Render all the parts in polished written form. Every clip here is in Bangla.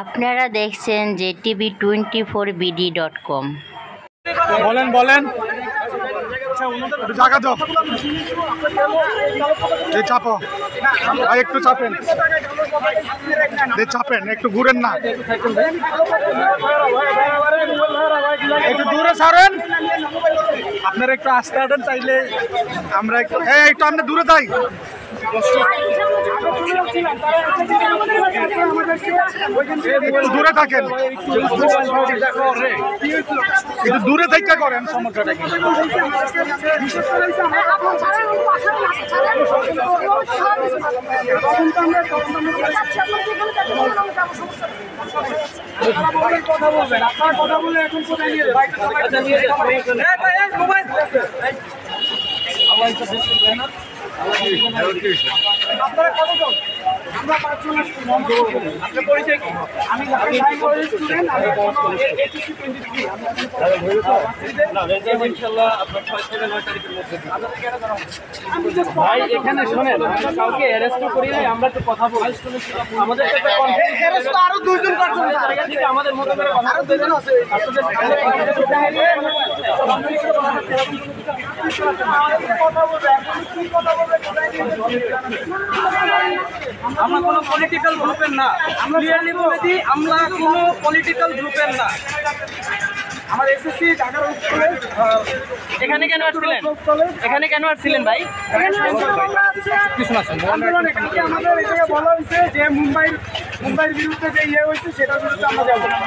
আপনারা দেখছেন jtv24bd.com। বলেন বলেন জায়গা দাও, চাপো ভাই, একটু চাপেন, চাপেন, একটু ঘুরেন না, একটু দূরে ছাড়েন। আপনারা একটু আস্তে হাঁটেন, চাইলে আমরা একটু একটু আমরা দূরে যাই। একটু দূরে থাকেন, একটু দূরে থেকে করেন, সমস্যাটা কি? কথা বলবেন, আপনার কথা বলে এখন কোথায় নিয়ে যাবেন? আপনারা কতজন? আমরা 5 জন আসছি। আপনার পরিচয় কি? আমি স্টুডেন্ট, আমি ইনশাআল্লাহ আপনার 6 থেকে 9 তারিখের মধ্যে ভাই এখানে শুনেন, আমরা কাউকে অ্যারেস্ট করি নাই, আমরা তো কথা বলি। আমাদের সাথে অ্যারেস্ট তো আরো 2 জন করছেন, ঠিক আছে? আমাদের মতো করে আরো 2 জন আছে। আপনাদের কথা বলবে, কি কথা বলবে? আমরা কোনো পলিটিক্যাল গ্রুপের না, আমরা ক্লিয়ারলি বলে দিই, আমরা কোনো পলিটিক্যাল গ্রুপের না। আমার এসএসসি ঢাকার এখানে কেন আসছিলেন? এখানে কেন আসছিলেন ভাই? আমাদের এই জায়গায় বলা হয়েছে যে মুম্বাইয়ের বিরুদ্ধে যে ইয়ে হয়েছে সেটার বিরুদ্ধে আমরা যাবো না।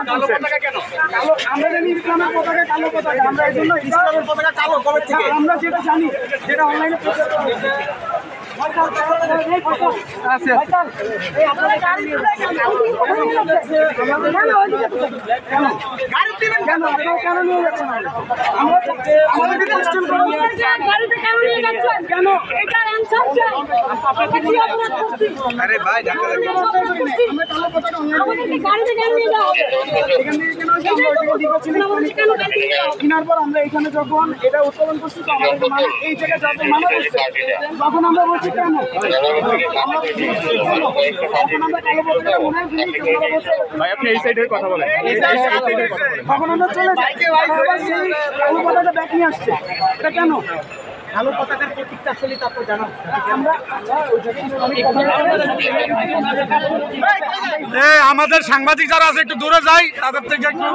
কালো পতাকা কেন? আমরা জানি ইসলামের পতাকা কালো পতাকা, আমরা এই জন্য ইসলামের পতাকা কালো কবে থেকে আমরা যেটা জানি, যেটা অনলাইনে প্রচার করা হয়েছে। কেনার পর আমরা এখানে যখন এটা উত্তোলন করছি, এই জায়গায় যখন মানা করছে, তখন আমরা বলছি কেন ভাই আপনি এই সাইডের কথা বলেন, তখন আমরা চলে যাই। কালো পতাকা ব্যাগ নিয়ে আসছে, এটা কেন? কালো পতাকার প্রতীকটা আসলে তারপর জানাবো আমরা। আমাদের সাংবাদিক যারা আছে একটু দূরে যাই, তাদের থেকে একটু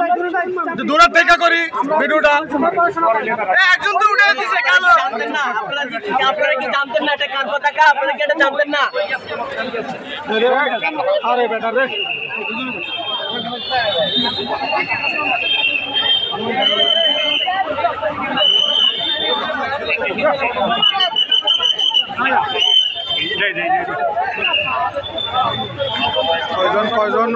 দূরে থেকে করি ভিডিওটা। একজন তো উঠে দিয়েছে কালো। জানতেন না আপনারা কি জানতেন না এটা কার পতাকা? আপনারা কি এটা জানতেন না? আরে বেটা রে, কয়জন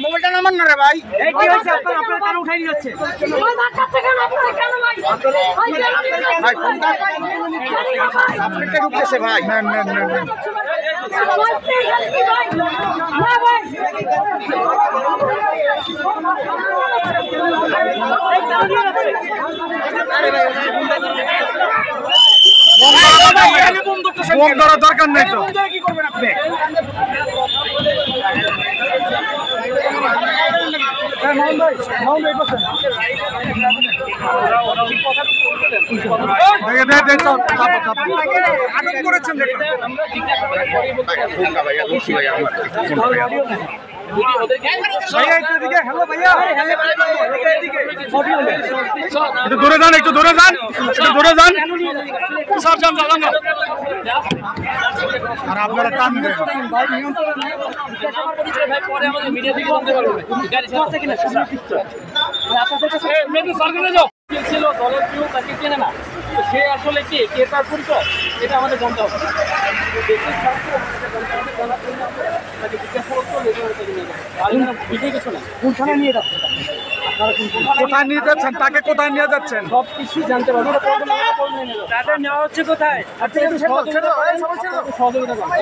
মোবাইলটা নামান না রে ভাই, কি হয়েছে? আপনারা কেন উঠাই নিয়ে যাচ্ছে? আপনাকে ঢুকতেছে ভাই। নেন নেন নেন নেন। বোম ধরার দরকার নেই তো। কি করবেন আপনি? আটক করেছেন একটু দূরে যান, একটু দূরে যান, একটু দূরে যান। আর আপনারা টান দেন। ছিল দলের কেউ তাকে চেনে না, সে আসলে কে কে তার পরিচয় এটা আমাদের জানতে হবে। বিজয় কিছু না কোন থানায় নিয়ে যাচ্ছে কোথায় নিয়ে যাচ্ছেন? তাকে কোথায় নিয়ে যাচ্ছেন? সব কিছু জানতে পারবো। তাদের নেওয়া হচ্ছে কোথায়? আপনি একটু সহযোগিতা করেন। সহযোগিতা করেন।